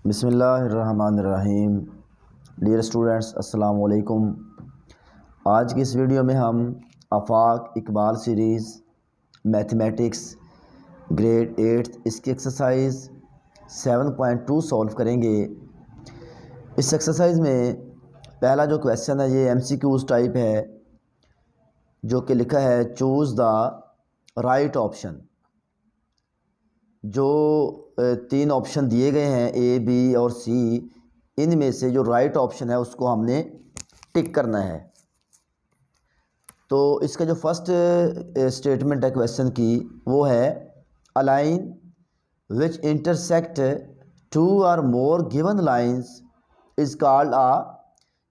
बिस्मिल्लाहिर्रहमानिर्रहीम। Dear students, अस्सलाम वालेकुम। आज की इस वीडियो में हम आफाक इकबाल सीरीज़ मैथमेटिक्स ग्रेड 8 इसकी एक्सरसाइज 7.2 सॉल्व करेंगे। इस एक्सरसाइज में पहला जो क्वेश्चन है ये MCQs टाइप है, जो कि लिखा है चूज़ द राइट ऑप्शन। जो तीन ऑप्शन दिए गए हैं A, B और C, इनमें से जो राइट ऑप्शन है उसको हमने टिक करना है। तो इसका जो फर्स्ट स्टेटमेंट है क्वेश्चन की वो है अलाइन विच इंटरसेक्ट टू और more given lines is called आ।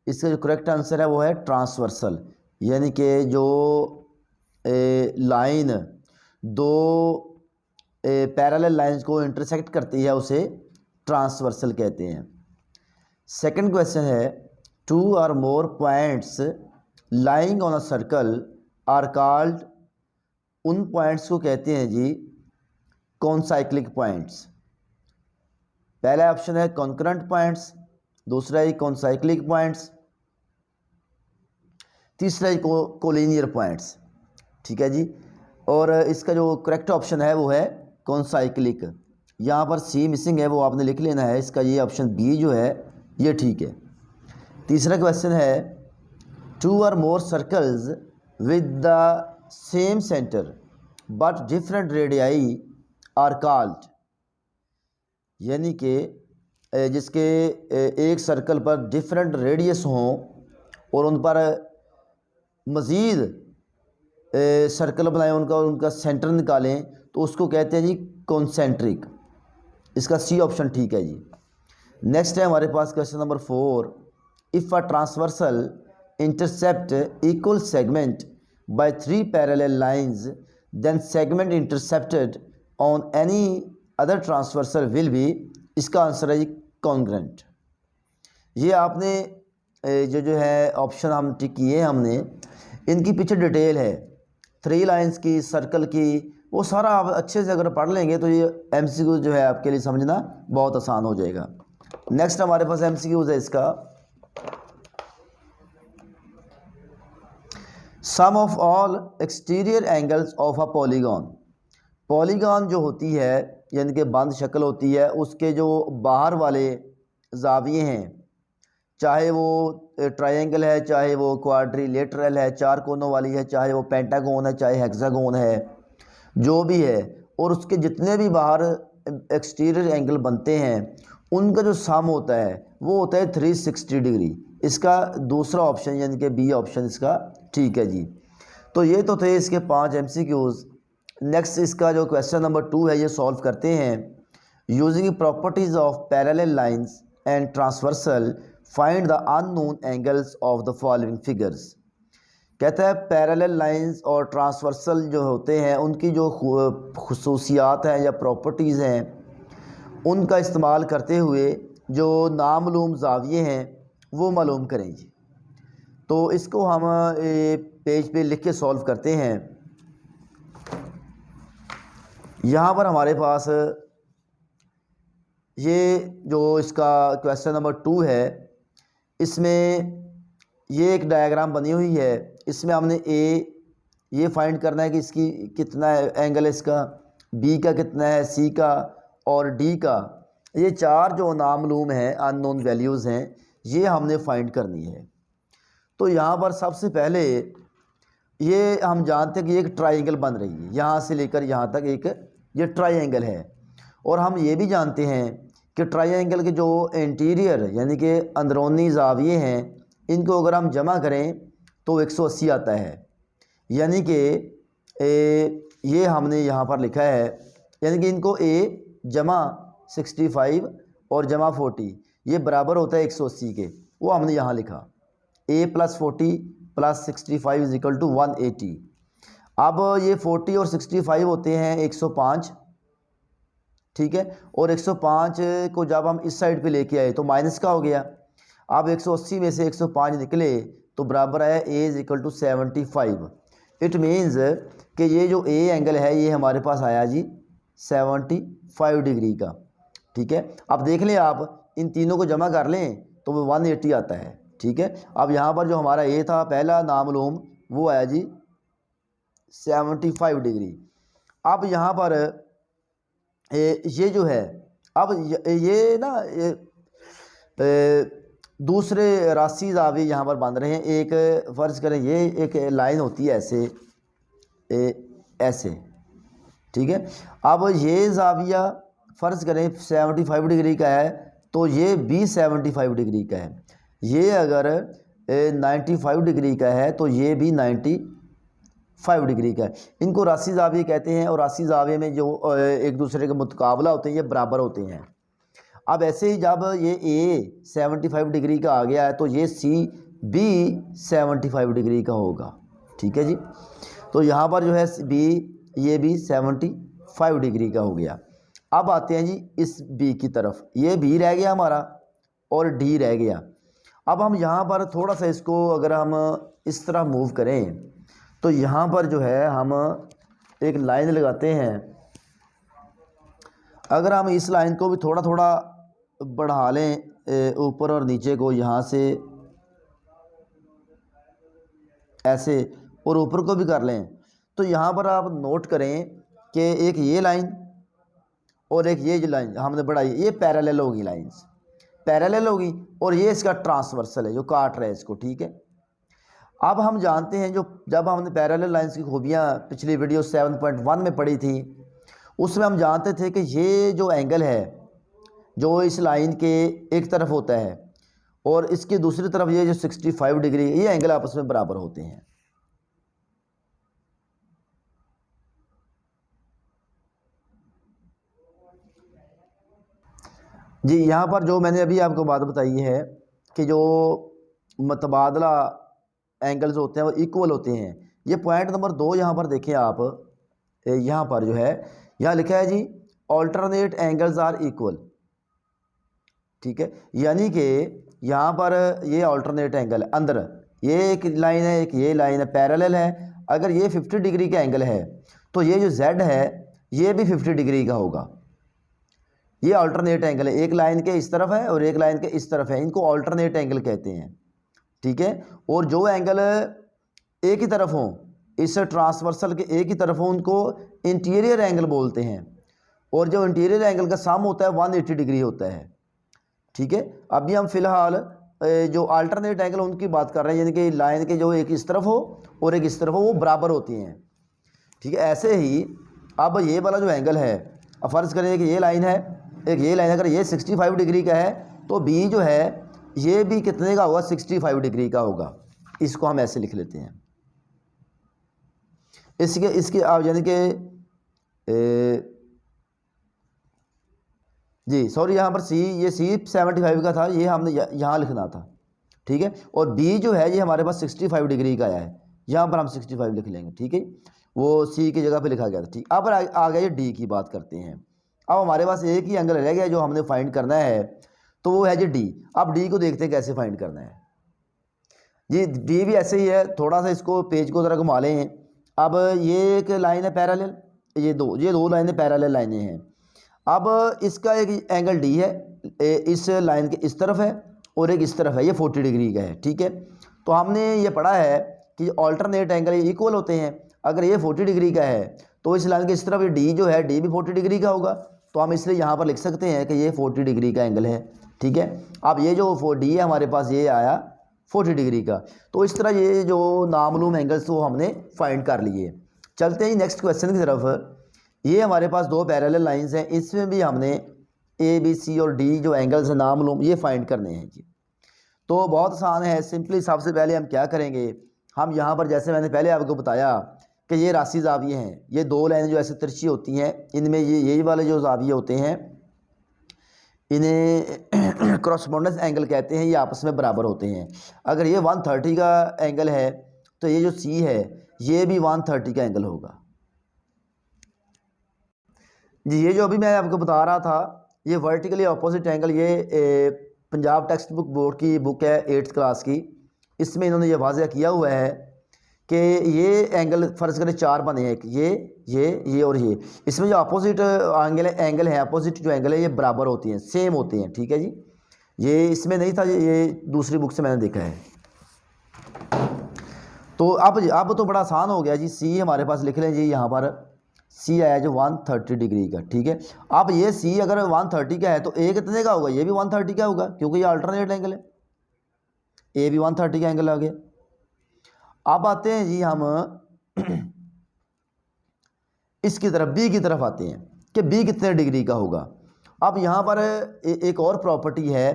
इसका जो करेक्ट आंसर है वो है ट्रांसवर्सल, यानी कि जो लाइन दो पैरेलल लाइंस को इंटरसेक्ट करती है उसे ट्रांसवर्सल कहते हैं। सेकंड क्वेश्चन है टू और more points lying on a circle are called. उन पॉइंट्स को कहते हैं जी कॉन्साइक्लिक पॉइंट्स। पहला ऑप्शन है कॉन्करेंट पॉइंट्स, दूसरा है कॉन्साइक्लिक पॉइंट्स, तीसरा है कोलिनियर पॉइंट्स। ठीक है जी। और इसका जो करेक्ट ऑप्शन है वो है कॉन्साइक्लिक। यहाँ पर C मिसिंग है, वो आपने लिख लेना है। इसका ये ऑप्शन B जो है ये ठीक है। तीसरा क्वेश्चन है टू और more circles with the same center but different radii are called. यानी कि जिसके एक सर्कल पर डिफरेंट रेडियस हों और उन पर मज़ीद सर्कल बनाएं, उनका सेंटर निकालें, तो उसको कहते हैं जी कॉन्सेंट्रिक। इसका C ऑप्शन ठीक है जी। नेक्स्ट है हमारे पास question number 4। If a transversal intercept equal segment by 3 parallel lines then segment intercepted on any other transversal will be. इसका आंसर है जी कॉन्ग्रेंट। ये आपने जो है ऑप्शन हम टिक किए हमने, इनकी पीछे डिटेल है 3 लाइंस की, सर्कल की, वो सारा आप अच्छे से अगर पढ़ लेंगे तो ये MCQ जो है आपके लिए समझना बहुत आसान हो जाएगा। नेक्स्ट हमारे पास MCQ है इसका sum of all exterior angles of a polygon. Polygon जो होती है यानी कि बंद शक्ल होती है, उसके जो बाहर वाले जाविये हैं, चाहे वो ट्रायंगल है, चाहे वो क्वाड्रिलेटरल है, 4 कोनों वाली है, चाहे वो पेंटागोन है, चाहे हेक्सागोन है, जो भी है, और उसके जितने भी बाहर एक्सटीरियर एंगल बनते हैं उनका जो सम होता है वो होता है 360 डिग्री। इसका दूसरा ऑप्शन यानी कि B ऑप्शन इसका ठीक है जी। तो ये तो थे इसके 5 MCQs। नेक्स्ट इसका जो क्वेश्चन नंबर 2 है ये सॉल्व करते हैं। Using properties of parallel lines and transversal find the unknown angles of the following figures. कहता है पैरेलल लाइंस और ट्रांसवर्सल जो होते हैं उनकी जो खुसूसियात हैं या प्रॉपर्टीज़ हैं उनका इस्तेमाल करते हुए जो नामालूम ज़ाविये हैं वो मालूम करें जी। तो इसको हम पेज पे लिख के सॉल्व करते हैं। यहाँ पर हमारे पास ये जो इसका क्वेश्चन नंबर 2 है, इसमें ये एक डायग्राम बनी हुई है। इसमें हमने ये फाइंड करना है कि इसकी कितना एंगल है, इसका B का कितना है, C का और D का। ये 4 जो नामालूम हैं, अननोन वैल्यूज़ हैं, ये हमने फाइंड करनी है। तो यहाँ पर सबसे पहले ये हम जानते हैं कि एक ट्रायंगल बन रही है, यहाँ से लेकर यहाँ तक एक ये ट्रायंगल है। और हम ये भी जानते हैं कि ट्रायंगल के जो इंटीरियर यानी कि अंदरूनी ज़ाविये हैं इनको अगर हम जमा करें तो 180 आता है। यानी कि ये हमने यहाँ पर लिखा है, यानी कि इनको A जमा 65 और जमा 40 ये बराबर होता है 180 के। वो हमने यहाँ लिखा A + 40 + 65 इज इक्वल टू 180। अब ये 40 और 65 होते हैं 105, ठीक है। और 105 को जब हम इस साइड पे लेके आए तो माइनस का हो गया। अब 180 में से 105 निकले तो बराबर आया A is equal to 75। It means कि ये जो A एंगल है ये हमारे पास आया जी 75 डिग्री का। ठीक है। अब देख लें आप इन तीनों को जमा कर लें तो वो 180 आता है, ठीक है। अब यहाँ पर जो हमारा ए था पहला नामालूम वो आया जी 75 डिग्री। अब यहाँ पर ये जो है, अब ये ना दूसरे राशि ज़ाविये यहाँ पर बन रहे हैं। एक फ़र्ज़ करें ये एक लाइन होती है ऐसे ऐसे, ठीक है। अब ये ज़ाविया फ़र्ज़ करें 75 डिग्री का है तो ये भी 75 डिग्री का है। ये अगर 95 डिग्री का है तो ये भी 95 डिग्री का है। इनको राशि ज़ाविये कहते हैं और राशि ज़ाविये में जो एक दूसरे के मुतकाबला होते हैं ये बराबर होते हैं। अब ऐसे ही जब ये ए 75 डिग्री का आ गया है तो ये सी भी 75 डिग्री का होगा, ठीक है जी। तो यहाँ पर जो है बी ये भी 75 डिग्री का हो गया। अब आते हैं जी इस बी की तरफ, ये बी रह गया हमारा और डी रह गया। अब हम यहाँ पर थोड़ा सा इसको अगर हम इस तरह मूव करें तो यहाँ पर जो है हम एक लाइन लगाते हैं। अगर हम इस लाइन को भी थोड़ा थोड़ा बढ़ा लें ऊपर और नीचे को, यहाँ से ऐसे और ऊपर को भी कर लें, तो यहाँ पर आप नोट करें कि एक ये लाइन और एक ये जो लाइन हमने बढ़ाई ये पैरेलल होगी, लाइंस पैरेलल होगी और ये इसका ट्रांसवर्सल है जो काट रहा है इसको, ठीक है। अब हम जानते हैं जो जब हमने पैरेलल लाइंस की खूबियाँ पिछली वीडियो 7.1 में पढ़ी थी उसमें हम जानते थे कि ये जो एंगल है जो इस लाइन के एक तरफ होता है और इसकी दूसरी तरफ ये जो 65 डिग्री ये एंगल आपस में बराबर होते हैं। जी यहाँ पर जो मैंने अभी आपको बात बताई है कि जो मतबादला एंगल्स होते हैं वो इक्वल होते हैं। ये पॉइंट नंबर 2 यहाँ पर देखें आप, यहाँ पर जो है यहाँ लिखा है जी ऑल्टरनेट एंगल्स आर इक्वल, ठीक है। यानी कि यहाँ पर ये ऑल्टरनेट एंगल अंदर ये एक लाइन है एक ये लाइन है पैरेलल है। अगर ये 50 डिग्री का एंगल है तो ये जो Z है ये भी 50 डिग्री का होगा। ये ऑल्टरनेट एंगल है, एक लाइन के इस तरफ है और एक लाइन के इस तरफ है, इनको ऑल्टरनेट एंगल कहते हैं, ठीक है। और जो एंगल एक ही तरफ हो, इस ट्रांसवर्सल के एक ही तरफ हो, उनको इंटीरियर एंगल बोलते हैं। और जो इंटीरियर एंगल का सम होता है 180 डिग्री होता है, ठीक है। अभी हम फिलहाल जो अल्टरनेट एंगल उनकी बात कर रहे हैं, यानी कि लाइन के जो एक इस तरफ हो और एक इस तरफ हो वो बराबर होती हैं, ठीक है। ऐसे ही अब ये वाला जो एंगल है, अब फ़र्ज़ करें कि ये लाइन है एक ये लाइन, अगर ये 65 डिग्री का है तो बी जो है ये भी कितने का होगा 65 डिग्री का होगा। इसको हम ऐसे लिख लेते हैं। इसके आप यानी कि जी सॉरी यहाँ पर सी ये सी 75 का था, ये हमने यहाँ लिखना था, ठीक है। और बी जो है ये हमारे पास 65 डिग्री का आया है, यहाँ पर हम 65 लिख लेंगे, ठीक है। वो सी की जगह पे लिखा गया था, ठीक। अब आ गया ये डी की बात करते हैं। अब हमारे पास एक ही एंगल रह गया जो हमने फाइंड करना है, तो वो है जी डी। अब डी को देखते हैं कैसे फाइंड करना है जी। डी भी ऐसे ही है, थोड़ा सा इसको पेज को ज़रा घुमा लें। अब ये एक लाइन है पैरेलल, ये दो लाइनें पैरेलल लाइनें हैं। अब इसका एक एंगल डी है, इस लाइन के इस तरफ है और एक इस तरफ है, ये 40 डिग्री का है, ठीक है। तो हमने ये पढ़ा है कि ऑल्टरनेट एंगल इक्वल होते हैं। अगर ये 40 डिग्री का है तो इस लाइन के इस तरफ ये डी जो है डी भी 40 डिग्री का होगा, तो हम इसलिए यहाँ पर लिख सकते हैं कि ये 40 डिग्री का एंगल है, ठीक है। अब ये जो डी है हमारे पास ये आया 40 डिग्री का। तो इस तरह ये जो नामालूम एंगल्स वो हमने फाइंड कर लिए। चलते हैं नेक्स्ट क्वेश्चन की तरफ। ये हमारे पास दो पैरेलल लाइंस हैं, इसमें भी हमने ए बी सी और डी जो एंगल्स हैं नामालूम ये फाइंड करने हैं जी। तो बहुत आसान है, सिंपली सबसे पहले हम क्या करेंगे, हम यहाँ पर जैसे मैंने पहले आपको बताया कि ये राशि ज़ाविये हैं, ये दो लाइनें जो ऐसे तिरछी होती हैं इनमें यही वाले जो ज़ाविये होते हैं इन्हें क्रॉसपोंडेंस एंगल कहते हैं, ये आपस में बराबर होते हैं। अगर ये 130 का एंगल है तो ये जो सी है ये भी 130 का एंगल होगा जी। ये जो अभी मैं आपको बता रहा था ये वर्टिकली अपोजिट एंगल, ये पंजाब टेक्स्ट बुक बोर्ड की बुक है 8th क्लास की, इसमें इन्होंने ये वाज़ह किया हुआ है कि ये एंगल फ़र्ज़ करें चार बने हैं, एक ये और ये, इसमें जो अपोजिट एंगल है अपोजिट जो एंगल है ये बराबर होती हैं, सेम होते हैं। ठीक है जी, ये इसमें नहीं था, ये दूसरी बुक से मैंने देखा है। तो अब तो बड़ा आसान हो गया जी। सी हमारे पास लिख लें जी, यहाँ पर सी आया जो 130 डिग्री का। ठीक है, अब ये सी अगर 130 का है तो ए कितने का होगा, ये भी 130 का होगा क्योंकि ये अल्टरनेट एंगल है, ए भी 130 का एंगल आ गया। अब आते हैं जी हम इसकी तरफ, बी की तरफ आते हैं कि बी कितने डिग्री का होगा। अब यहाँ पर एक और प्रॉपर्टी है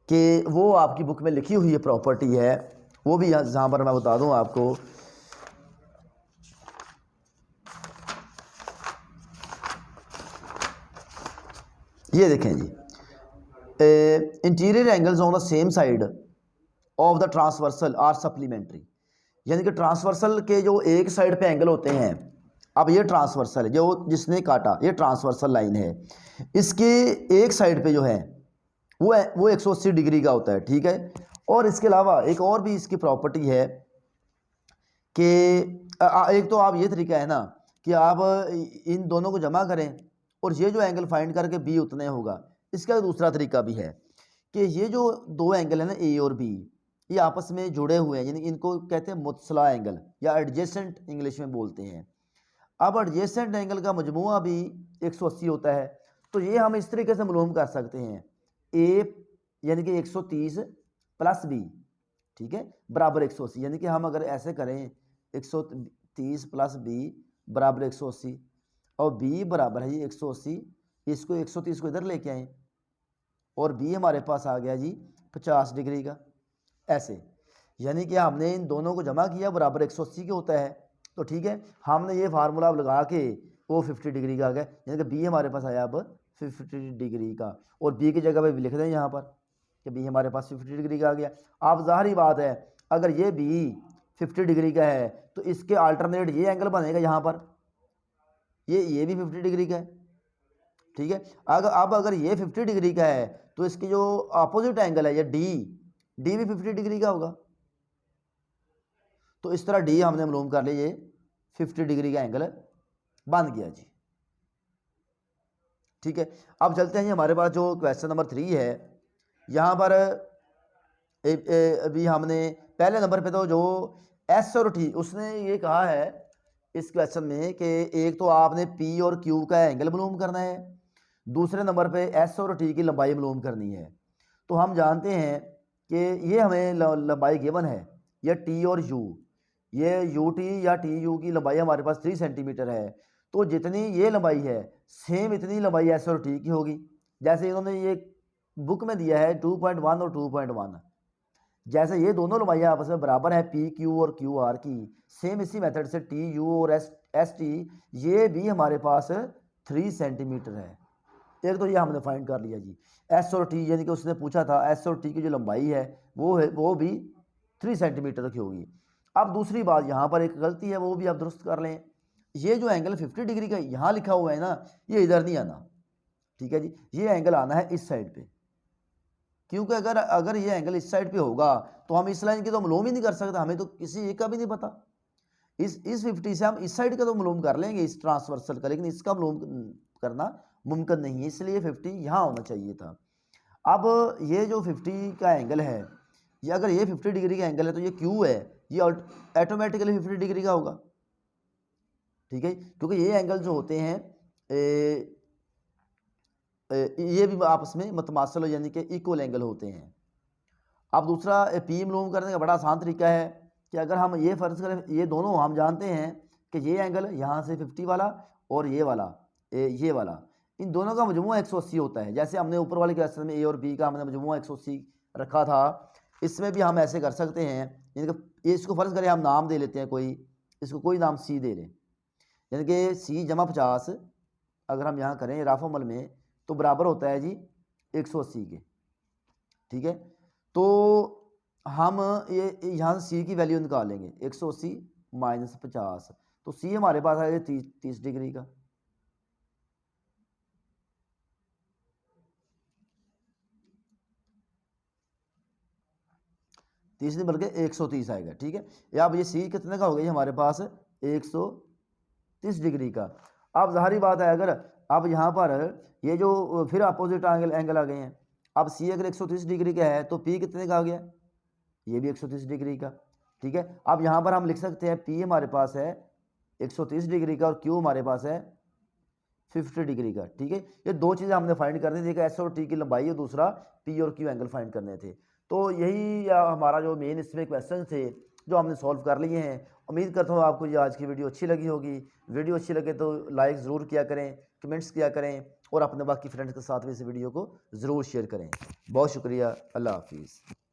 कि वो आपकी बुक में लिखी हुई है प्रॉपर्टी है, वो भी यहाँ पर मैं बता दूँ आपको। ये देखें जी, interior angles on the same side of the transversal are supplementary, यानी कि ट्रांसवर्सल के जो एक साइड पे एंगल होते हैं, अब ये ट्रांसवर्सल है जो जिसने काटा, ये ट्रांसवर्सल लाइन है, इसके एक साइड पे जो है वो 180 डिग्री का होता है। ठीक है, और इसके अलावा एक और भी इसकी प्रॉपर्टी है कि एक तो आप ये तरीका है ना कि आप इन दोनों को जमा करें और ये जो एंगल फाइंड करके बी उतने होगा। इसका दूसरा तरीका भी है कि ये जो दो एंगल है ना ए और बी, ये आपस में जुड़े हुए हैं, यानी इनको कहते हैं मुत्सला एंगल या एडजेसेंट इंग्लिश में बोलते हैं। अब एडजेसेंट एंगल का मजमुआ भी 180 होता है, तो ये हम इस तरीके से मालूम कर सकते हैं, ए यानी कि 130 प्लस बी, ठीक है, बराबर 180। यानी कि हम अगर ऐसे करें 130 प्लस बी बराबर 180 और बी बराबर है जी 180, इसको 130 को इधर लेके आए और बी हमारे पास आ गया जी 50 डिग्री का, ऐसे। यानी कि हमने इन दोनों को जमा किया, बराबर 180 के होता है। तो ठीक है, हमने ये फार्मूला लगा के वो 50 डिग्री का आ गया, यानी कि बी हमारे पास आया अब 50 डिग्री का, और बी की जगह पे भी लिख दें यहाँ पर कि बी हमारे पास 50 डिग्री का आ गया। आप ज़ाहिर बात है अगर ये बी 50 डिग्री का है तो इसके अल्टरनेट ये एंगल बनेगा यहाँ पर, ये भी 50 डिग्री का है। ठीक है, अगर ये 50 डिग्री का है तो इसकी जो अपोजिट एंगल है ये डी भी 50 डिग्री का होगा। तो इस तरह डी हमने मालूम कर लिया, ये 50 डिग्री का एंगल बन गया जी। ठीक है, अब चलते हैं जी हमारे पास जो क्वेश्चन नंबर 3 है। यहाँ पर अभी हमने पहले नंबर पे तो जो एस और टी, उसने ये कहा है इस क्वेश्चन में कि एक तो आपने पी और क्यू का एंगल मालूम करना है, दूसरे नंबर पे एस और टी की लंबाई मालूम करनी है। तो हम जानते हैं कि ये हमें लंबाई गिवन है, ये टी और यू, ये यू टी या टी यू की लंबाई हमारे पास 3 सेंटीमीटर है। तो जितनी ये लंबाई है सेम इतनी लंबाई एस और टी की होगी। जैसे इन्होंने ये बुक में दिया है 2.1 और 2.1, जैसे ये दोनों लंबाइयाँ आपस में बराबर है पी क्यू और क्यू आर की, सेम इसी मेथड से टी यू और एस टी ये भी हमारे पास 3 सेंटीमीटर है। एक तो ये हमने फाइंड कर लिया जी। एस और टी यानी कि उसने पूछा था एस और टी की जो लंबाई है वो भी 3 सेंटीमीटर की होगी। अब दूसरी बात, यहाँ पर एक गलती है वो भी आप दुरुस्त कर लें। ये जो एंगल 50 डिग्री का यहाँ लिखा हुआ है ना, ये इधर नहीं आना। ठीक है जी, ये एंगल आना है इस साइड पे, क्योंकि अगर अगर ये एंगल इस साइड पे होगा तो हम इस लाइन की तो मालूम ही नहीं कर सकते, हमें तो किसी एक का भी नहीं पता। इस 50 से हम इस साइड का तो मालूम कर लेंगे इस ट्रांसवर्सल का, लेकिन इसका मालूम करना मुमकिन नहीं है, इसलिए 50 यहाँ होना चाहिए था। अब ये जो 50 का एंगल है, ये अगर ये 50 डिग्री का एंगल है तो ये क्यू है, ये ऑटोमेटिकली 50 डिग्री का होगा। ठीक है, क्योंकि ये एंगल जो होते हैं ये भी आपस में मतमासल यानी कि इक्वल एंगल होते हैं। अब दूसरा पी मालूम करने का बड़ा आसान तरीका है कि अगर हम ये फ़र्ज़ करें, ये दोनों हम जानते हैं कि ये एंगल यहाँ से 50 वाला और ये वाला ये वाला, इन दोनों का मजमूआ 180 होता है। जैसे हमने ऊपर वाले क्वेश्चन में ए और बी का हमने मजमूआ 180 रखा था, इसमें भी हम ऐसे कर सकते हैं। यानी कि इसको फ़र्ज़ करें हम नाम दे लेते हैं कोई, इसको कोई नाम सी दे लें, यानी कि सी जमा 50 अगर हम यहाँ करें राफोमल में तो बराबर होता है जी 180 के। ठीक है, तो हम ये यहाँ से सी की वैल्यू निकालेंगे 180 माइनस 50, तो सी हमारे पास आएगा 30 डिग्री का। 30 नहीं बल्कि 130 आएगा। ठीक है, या अब ये सी कितने का हो गया हमारे पास 130 डिग्री का। अब ज़ाहिर बात है अगर अब यहाँ पर ये जो फिर अपोजिट एंगल आ गए हैं। अब सी अगर 130 डिग्री का है तो पी कितने का आ गया, ये भी 130 डिग्री का। ठीक है, अब यहाँ पर हम लिख सकते हैं पी हमारे पास है 130 डिग्री का और क्यू हमारे पास है 50 डिग्री का। ठीक है, ये दो चीज़ें हमने फाइंड करनी थी, एक एस और टी की लंबाई और दूसरा पी और क्यू एंगल फाइंड करने थे। तो यही हमारा जो मेन इसमें क्वेश्चन थे जो हमने सॉल्व कर लिए हैं। उम्मीद करता हूँ आपको ये आज की वीडियो अच्छी लगी होगी। वीडियो अच्छी लगे तो लाइक ज़रूर किया करें, कमेंट्स किया करें और अपने बाकी फ्रेंड्स के साथ भी इस वीडियो को ज़रूर शेयर करें। बहुत शुक्रिया, अल्लाह हाफिज़।